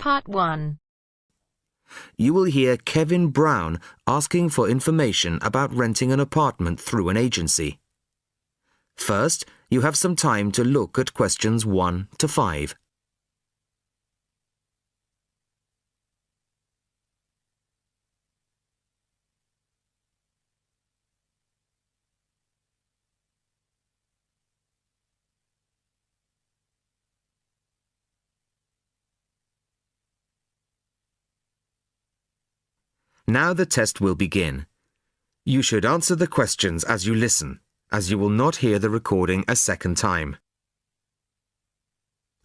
Part 1. You will hear Kevin Brown asking for information about renting an apartment through an agency. First, you have some time to look at questions 1 to 5. Now the test will begin. You should answer the questions as you listen, as you will not hear the recording a second time.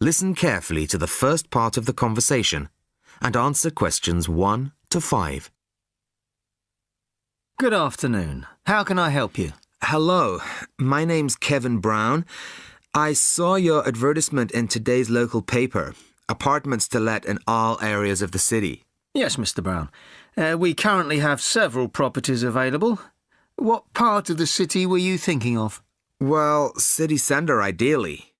Listen carefully to the first part of the conversation and answer questions 1 to 5. Good afternoon. How can I help you? Hello, my name's Kevin Brown. I saw your advertisement in today's local paper, apartments to let in all areas of the city. Yes, Mr. Brown. We currently have several properties available. What part of the city were you thinking of? Well, city centre ideally.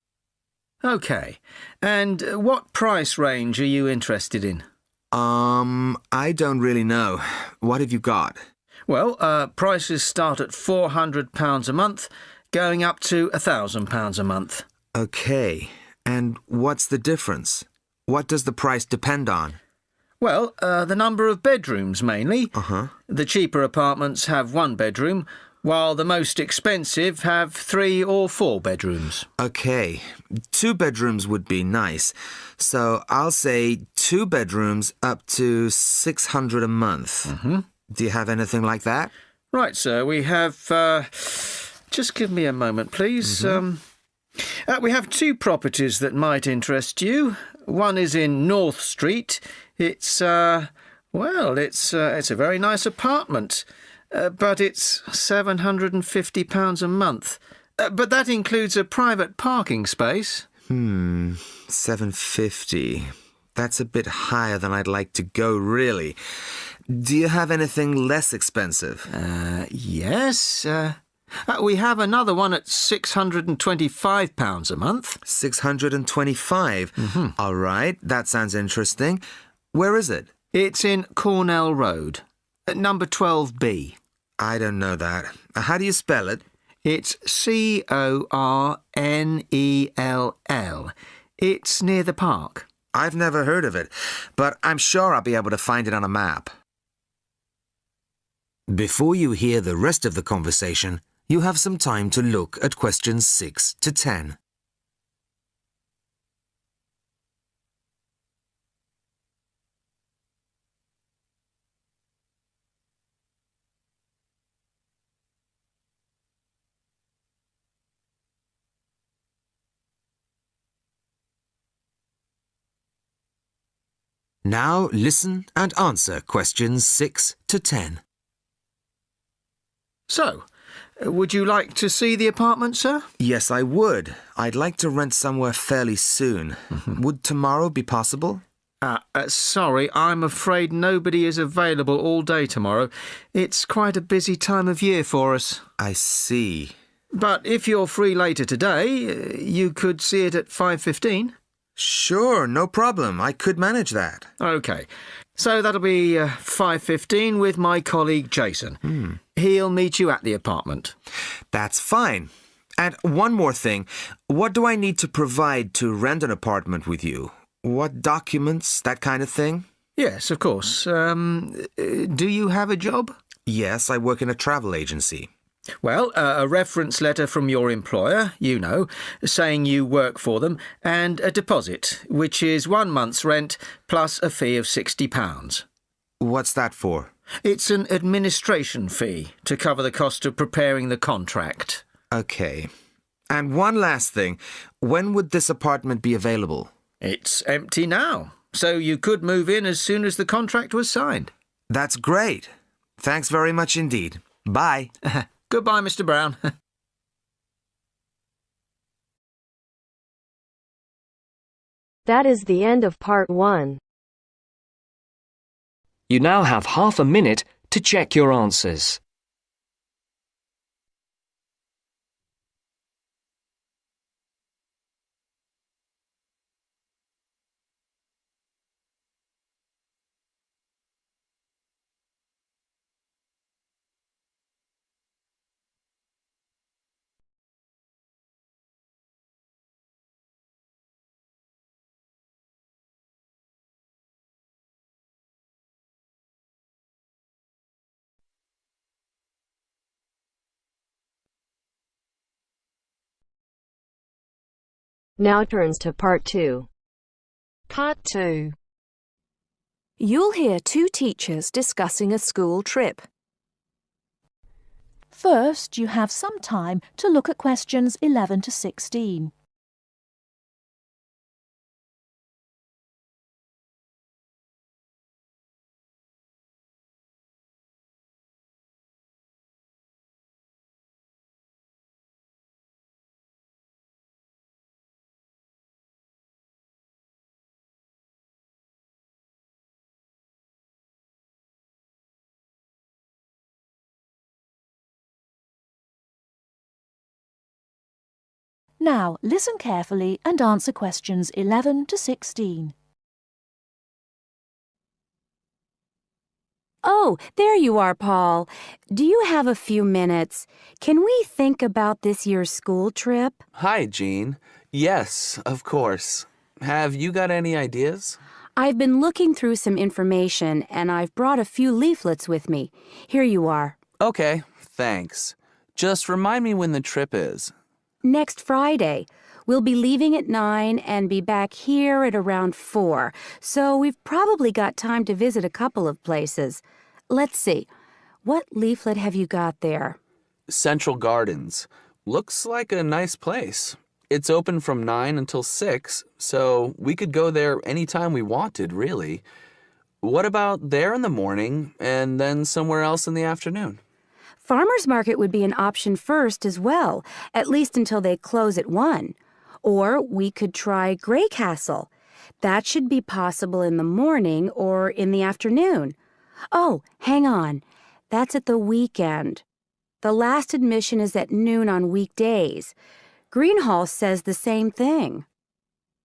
OK. And what price range are you interested in? I don't really know. What have you got? Well, prices start at £400 a month, going up to £1,000 a month. OK. And what's the difference? What does the price depend on? Well, the number of bedrooms mainly. Uh-huh. The cheaper apartments have 1 bedroom, while the most expensive have 3 or 4 bedrooms. OK. 2 bedrooms would be nice. So I'll say 2 bedrooms up to $600 a month. Mm-hmm. Do you have anything like that? Right, sir. We have... just give me a moment, please. Mm-hmm. We have 2 properties that might interest you. One is in North Street. It's a very nice apartment, but it's £750 a month. But that includes a private parking space. $750. That's a bit higher than I'd like to go, really. Do you have anything less expensive? Yes. We have another one at £625 a month. $625? Mm-hmm. All right, that sounds interesting. Where is it? It's in Cornell Road, at number 12B. I don't know that. How do you spell it? It's Cornell. It's near the park. I've never heard of it, but I'm sure I'll be able to find it on a map. Before you hear the rest of the conversation, you have some time to look at questions 6 to 10. Now listen and answer questions 6 to 10. So, would you like to see the apartment, sir? Yes, I would. I'd like to rent somewhere fairly soon. Would tomorrow be possible? Sorry, I'm afraid nobody is available all day tomorrow. It's quite a busy time of year for us. I see. But if you're free later today, you could see it at 5:15. Sure, no problem. I could manage that. OK. So that'll be 5:15 with my colleague Jason. He'll meet you at the apartment. That's fine. And one more thing. What do I need to provide to rent an apartment with you? What documents, that kind of thing? Yes, of course. Do you have a job? Yes, I work in a travel agency. Well, a reference letter from your employer, saying you work for them, and a deposit, which is 1 month's rent plus a fee of £60. What's that for? It's an administration fee to cover the cost of preparing the contract. OK. And one last thing. When would this apartment be available? It's empty now, so you could move in as soon as the contract was signed. That's great. Thanks very much indeed. Bye. Goodbye, Mr. Brown. That is the end of part 1. You now have half a minute to check your answers. Now turns to Part 2. Part 2. You'll hear two teachers discussing a school trip. First, you have some time to look at questions 11 to 16. Now, listen carefully and answer questions 11 to 16. Oh, there you are, Paul. Do you have a few minutes? Can we think about this year's school trip? Hi, Jean. Yes, of course. Have you got any ideas? I've been looking through some information, and I've brought a few leaflets with me. Here you are. Okay, thanks. Just remind me when the trip is. Next Friday. We'll be leaving at 9 and be back here at around 4, so we've probably got time to visit a couple of places. Let's see. What leaflet have you got there? Central Gardens. Looks like a nice place. It's open from 9 until 6, so we could go there anytime we wanted, really. What about there in the morning and then somewhere else in the afternoon? Farmers Market would be an option first as well, at least until they close at 1. Or we could try Grey Castle. That should be possible in the morning or in the afternoon. Oh, hang on. That's at the weekend. The last admission is at noon on weekdays. Greenhall says the same thing.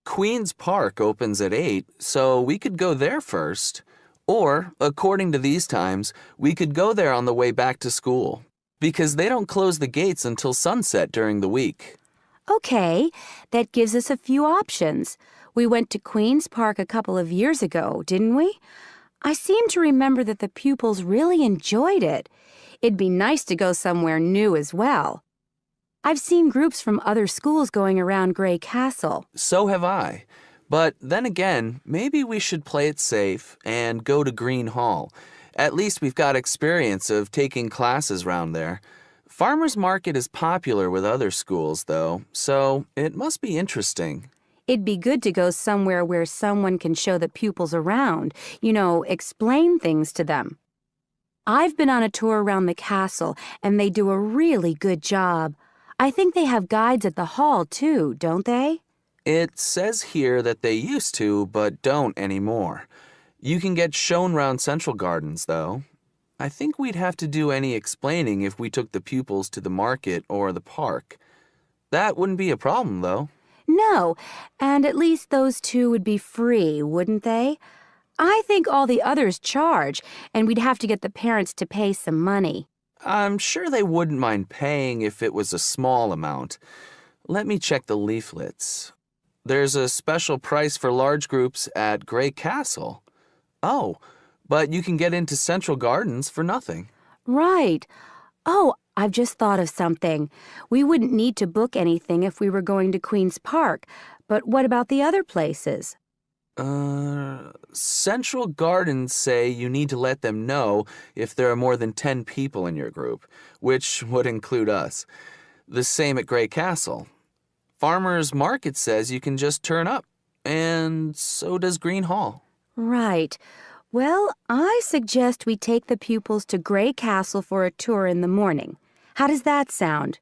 Queen's Park opens at 8, so we could go there first. Or, according to these times, we could go there on the way back to school, because they don't close the gates until sunset during the week. Okay, that gives us a few options. We went to Queen's Park a couple of years ago, didn't we? I seem to remember that the pupils really enjoyed it. It'd be nice to go somewhere new as well. I've seen groups from other schools going around Grey Castle. So have I. But then again, maybe we should play it safe and go to Green Hall. At least we've got experience of taking classes round there. Farmers Market is popular with other schools, though, so it must be interesting. It'd be good to go somewhere where someone can show the pupils around, explain things to them. I've been on a tour around the castle, and they do a really good job. I think they have guides at the hall, too, don't they? It says here that they used to, but don't anymore. You can get shown round Central Gardens, though. I think we'd have to do any explaining if we took the pupils to the market or the park. That wouldn't be a problem, though. No, and at least those two would be free, wouldn't they? I think all the others charge, and we'd have to get the parents to pay some money. I'm sure they wouldn't mind paying if it was a small amount. Let me check the leaflets. There's a special price for large groups at Grey Castle. Oh, but you can get into Central Gardens for nothing. Right. Oh, I've just thought of something. We wouldn't need to book anything if we were going to Queen's Park, but what about the other places? Central Gardens say you need to let them know if there are more than 10 people in your group, which would include us. The same at Grey Castle. Farmers Market says you can just turn up, and so does Green Hall. Right. Well, I suggest we take the pupils to Grey Castle for a tour in the morning. How does that sound?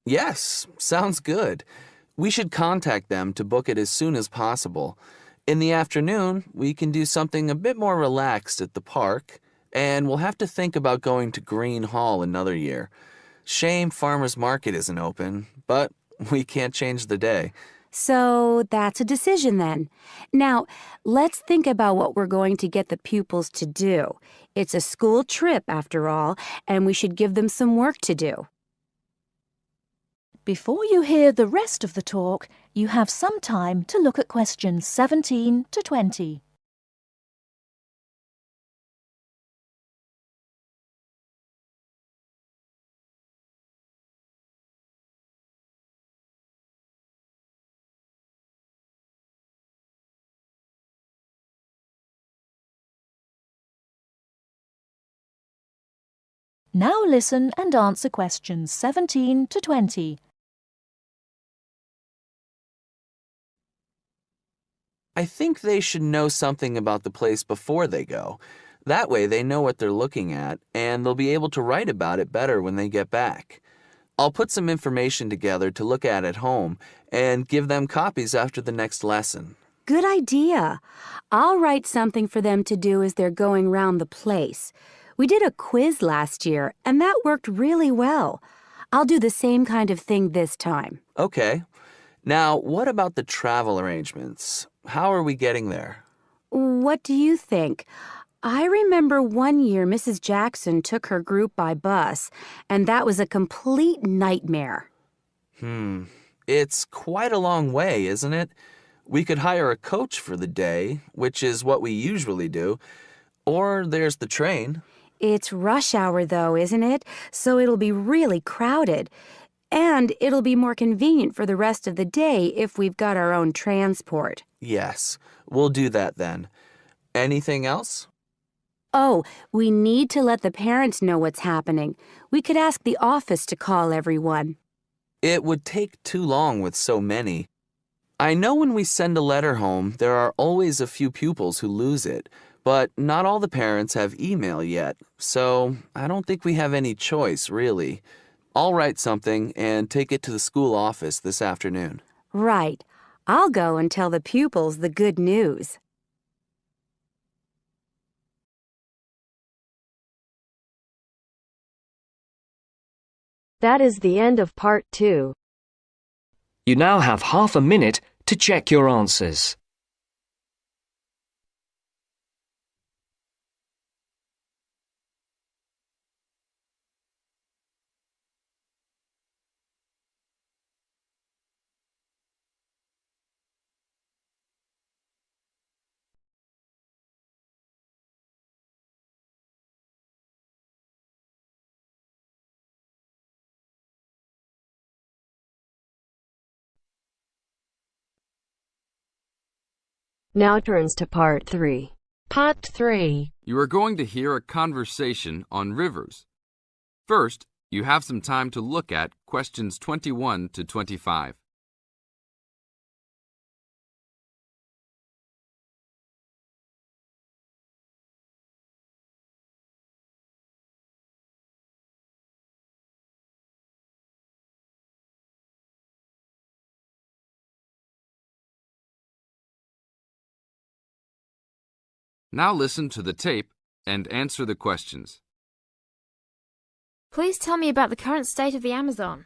Yes, sounds good. We should contact them to book it as soon as possible. In the afternoon, we can do something a bit more relaxed at the park, and we'll have to think about going to Green Hall another year. Shame Farmers Market isn't open, but we can't change the day. So that's a decision then. Now, let's think about what we're going to get the pupils to do. It's a school trip, after all, and we should give them some work to do. Before you hear the rest of the talk, you have some time to look at questions 17 to 20. Now listen and answer questions 17 to 20. I think they should know something about the place before they go. That way they know what they're looking at, and they'll be able to write about it better when they get back. I'll put some information together to look at home and give them copies after the next lesson. Good idea. I'll write something for them to do as they're going round the place. We did a quiz last year, and that worked really well. I'll do the same kind of thing this time. Okay. Now, what about the travel arrangements? How are we getting there? What do you think? I remember one year Mrs. Jackson took her group by bus, and that was a complete nightmare. It's quite a long way, isn't it? We could hire a coach for the day, which is what we usually do, or there's the train. It's rush hour, though, isn't it? So it'll be really crowded. And it'll be more convenient for the rest of the day if we've got our own transport. Yes, we'll do that then. Anything else? Oh, we need to let the parents know what's happening. We could ask the office to call everyone. It would take too long with so many. I know when we send a letter home, there are always a few pupils who lose it, but not all the parents have email yet, so I don't think we have any choice, really. I'll write something and take it to the school office this afternoon. Right. I'll go and tell the pupils the good news. That is the end of part 2. You now have half a minute to check your answers. Now turns to part 3. Part 3. You are going to hear a conversation on rivers. First, you have some time to look at questions 21 to 25. Now listen to the tape and answer the questions. Please tell me about the current state of the Amazon.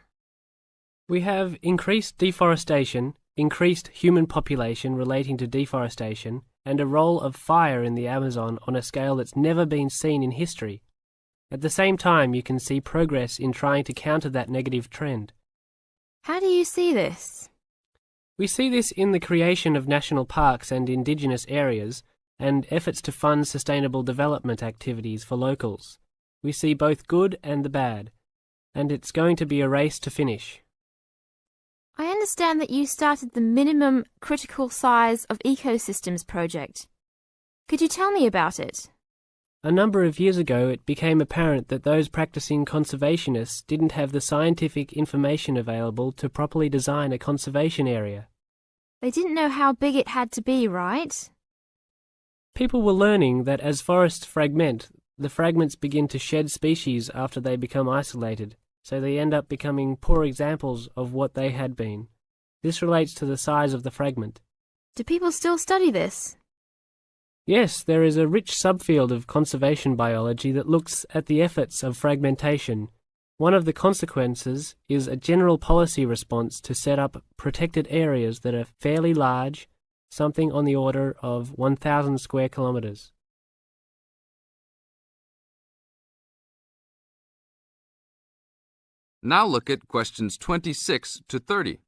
We have increased deforestation, increased human population relating to deforestation, and a role of fire in the Amazon on a scale that's never been seen in history. At the same time, you can see progress in trying to counter that negative trend. How do you see this? We see this in the creation of national parks and indigenous areas, and efforts to fund sustainable development activities for locals. We see both good and the bad, and it's going to be a race to finish. I understand that you started the Minimum Critical Size of Ecosystems project. Could you tell me about it? A number of years ago, it became apparent that those practicing conservationists didn't have the scientific information available to properly design a conservation area. They didn't know how big it had to be, right? People were learning that as forests fragment, the fragments begin to shed species after they become isolated, so they end up becoming poor examples of what they had been. This relates to the size of the fragment. Do people still study this? Yes, there is a rich subfield of conservation biology that looks at the efforts of fragmentation. One of the consequences is a general policy response to set up protected areas that are fairly large, something on the order of 1,000 square kilometres. Now look at questions 26 to 30.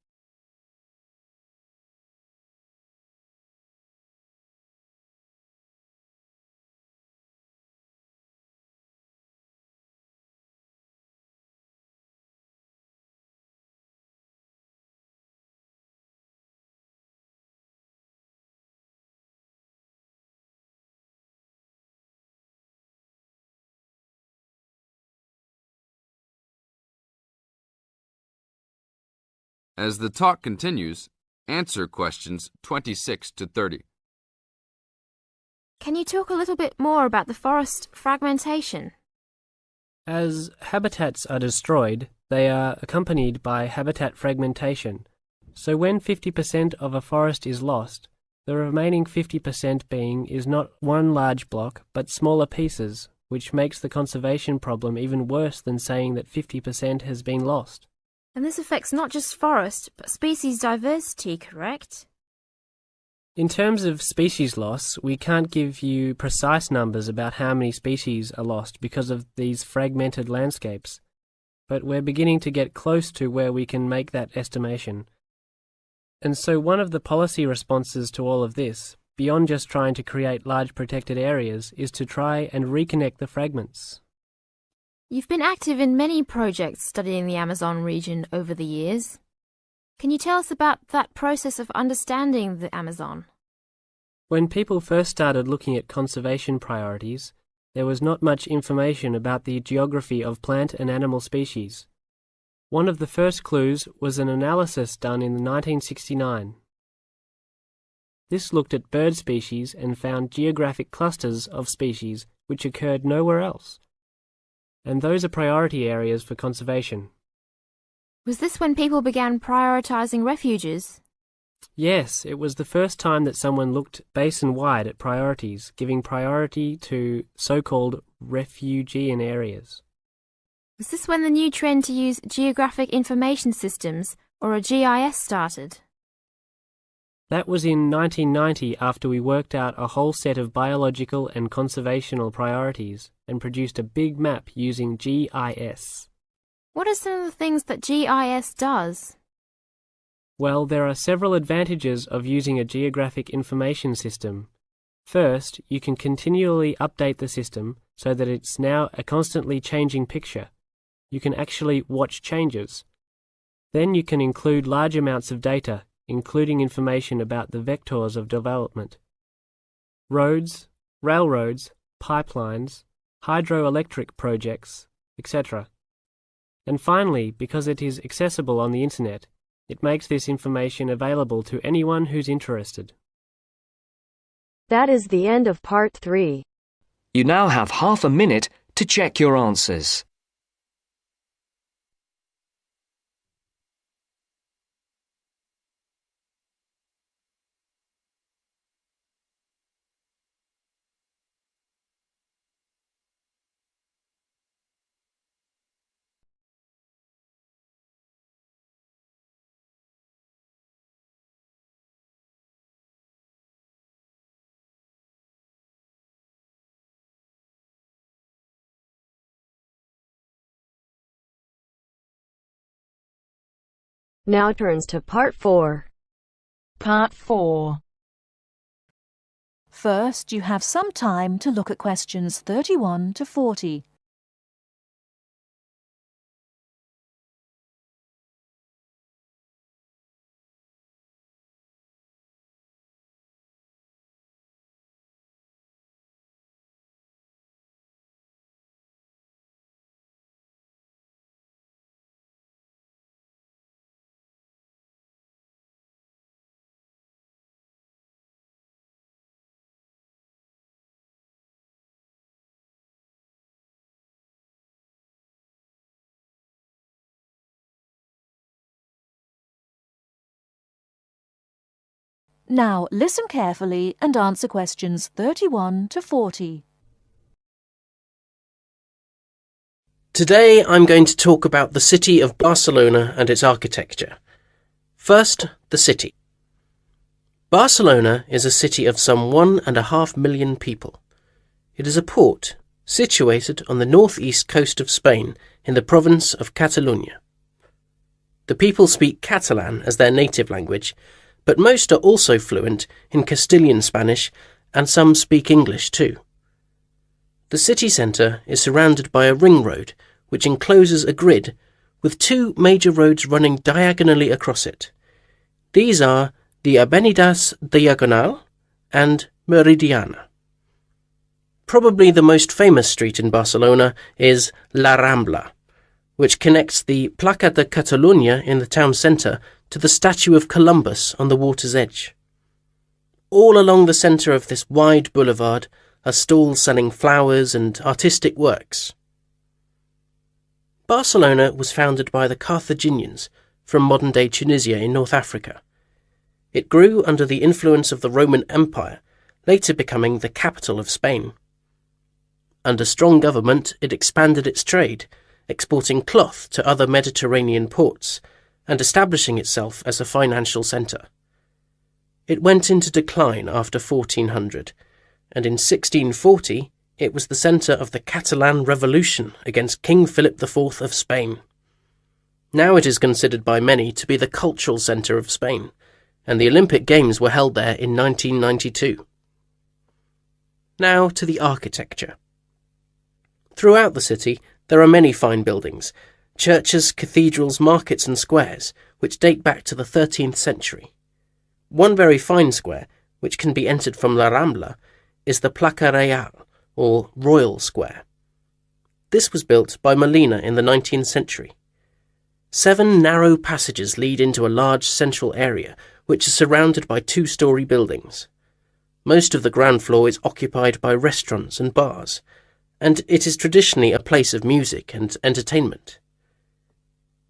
As the talk continues, answer questions 26 to 30. Can you talk a little bit more about the forest fragmentation? As habitats are destroyed, they are accompanied by habitat fragmentation. So when 50% of a forest is lost, the remaining 50% being is not one large block, but smaller pieces, which makes the conservation problem even worse than saying that 50% has been lost. And this affects not just forest, but species diversity, correct? In terms of species loss, we can't give you precise numbers about how many species are lost because of these fragmented landscapes, but we're beginning to get close to where we can make that estimation. And so one of the policy responses to all of this, beyond just trying to create large protected areas, is to try and reconnect the fragments. You've been active in many projects studying the Amazon region over the years. Can you tell us about that process of understanding the Amazon? When people first started looking at conservation priorities, there was not much information about the geography of plant and animal species. One of the first clues was an analysis done in 1969. This looked at bird species and found geographic clusters of species which occurred nowhere else. And those are priority areas for conservation. Was this when people began prioritizing refuges? Yes, it was the first time that someone looked basin-wide at priorities, giving priority to so-called refugean areas. Was this when the new trend to use geographic information systems, or a GIS, started? That was in 1990 after we worked out a whole set of biological and conservational priorities and produced a big map using GIS. What are some of the things that GIS does? Well, there are several advantages of using a geographic information system. First, you can continually update the system so that it's now a constantly changing picture. You can actually watch changes. Then you can include large amounts of data, including information about the vectors of development. Roads, railroads, pipelines, hydroelectric projects, etc. And finally, because it is accessible on the internet, it makes this information available to anyone who's interested. That is the end of part 3. You now have half a minute to check your answers. Now turns to part 4. Part 4. First, you have some time to look at questions 31 to 40. Now listen carefully and answer questions 31 to 40. Today I'm going to talk about the city of Barcelona and its architecture. First, the city. Barcelona is a city of some 1.5 million people. It is a port situated on the northeast coast of Spain in the province of Catalonia. The people speak Catalan as their native language, but most are also fluent in Castilian Spanish and some speak English too. The city centre is surrounded by a ring road which encloses a grid with 2 major roads running diagonally across it. These are the Avenidas Diagonal and Meridiana. Probably the most famous street in Barcelona is La Rambla, which connects the Placa de Catalunya in the town centre to the statue of Columbus on the water's edge. All along the centre of this wide boulevard are stalls selling flowers and artistic works. Barcelona was founded by the Carthaginians from modern-day Tunisia in North Africa. It grew under the influence of the Roman Empire, later becoming the capital of Spain. Under strong government, it expanded its trade, exporting cloth to other Mediterranean ports and establishing itself as a financial centre. It went into decline after 1400, and in 1640 it was the centre of the Catalan Revolution against King Philip IV of Spain. Now it is considered by many to be the cultural centre of Spain, and the Olympic Games were held there in 1992. Now to the architecture. Throughout the city there are many fine buildings, churches, cathedrals, markets and squares, which date back to the 13th century. One very fine square, which can be entered from La Rambla, is the Placa Real, or Royal Square. This was built by Molina in the 19th century. 7 narrow passages lead into a large central area, which is surrounded by 2-storey buildings. Most of the ground floor is occupied by restaurants and bars, and it is traditionally a place of music and entertainment.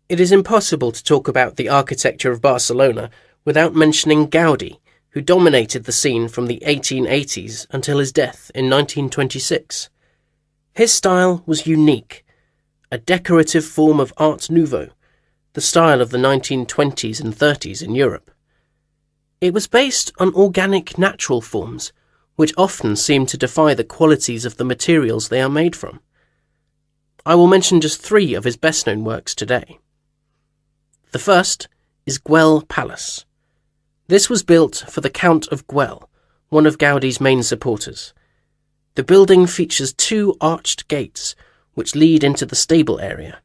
It is impossible to talk about the architecture of Barcelona without mentioning Gaudí, who dominated the scene from the 1880s until his death in 1926. His style was unique, a decorative form of Art Nouveau, the style of the 1920s and 30s in Europe. It was based on organic natural forms, which often seem to defy the qualities of the materials they are made from. I will mention just 3 of his best-known works today. The first is Güell Palace. This was built for the Count of Güell, one of Gaudí's main supporters. The building features 2 arched gates, which lead into the stable area.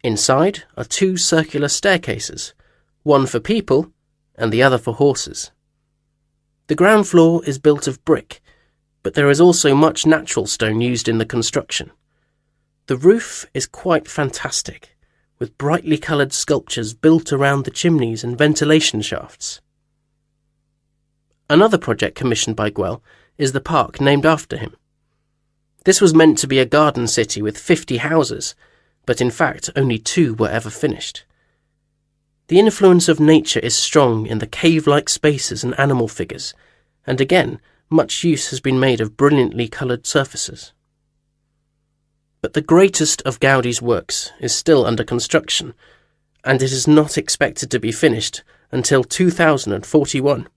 Inside are 2 circular staircases, one for people and the other for horses. The ground floor is built of brick, but there is also much natural stone used in the construction. The roof is quite fantastic, with brightly coloured sculptures built around the chimneys and ventilation shafts. Another project commissioned by Güell is the park named after him. This was meant to be a garden city with 50 houses, but in fact only 2 were ever finished. The influence of nature is strong in the cave-like spaces and animal figures, and again, much use has been made of brilliantly coloured surfaces. But the greatest of Gaudí's works is still under construction, and it is not expected to be finished until 2041.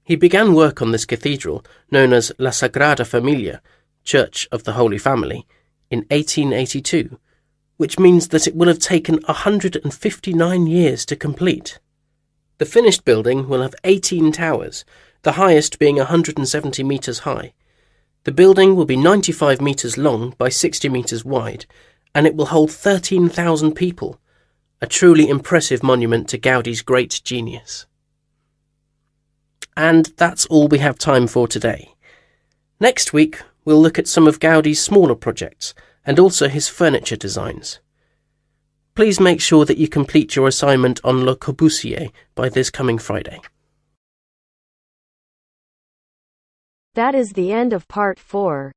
He began work on this cathedral, known as La Sagrada Familia, Church of the Holy Family, in 1882, which means that it will have taken 159 years to complete. The finished building will have 18 towers, the highest being 170 metres high. The building will be 95 metres long by 60 metres wide, and it will hold 13,000 people, a truly impressive monument to Gaudí's great genius. And that's all we have time for today. Next week, we'll look at some of Gaudí's smaller projects, and also his furniture designs. Please make sure that you complete your assignment on Le Corbusier by this coming Friday. That is the end of part 4.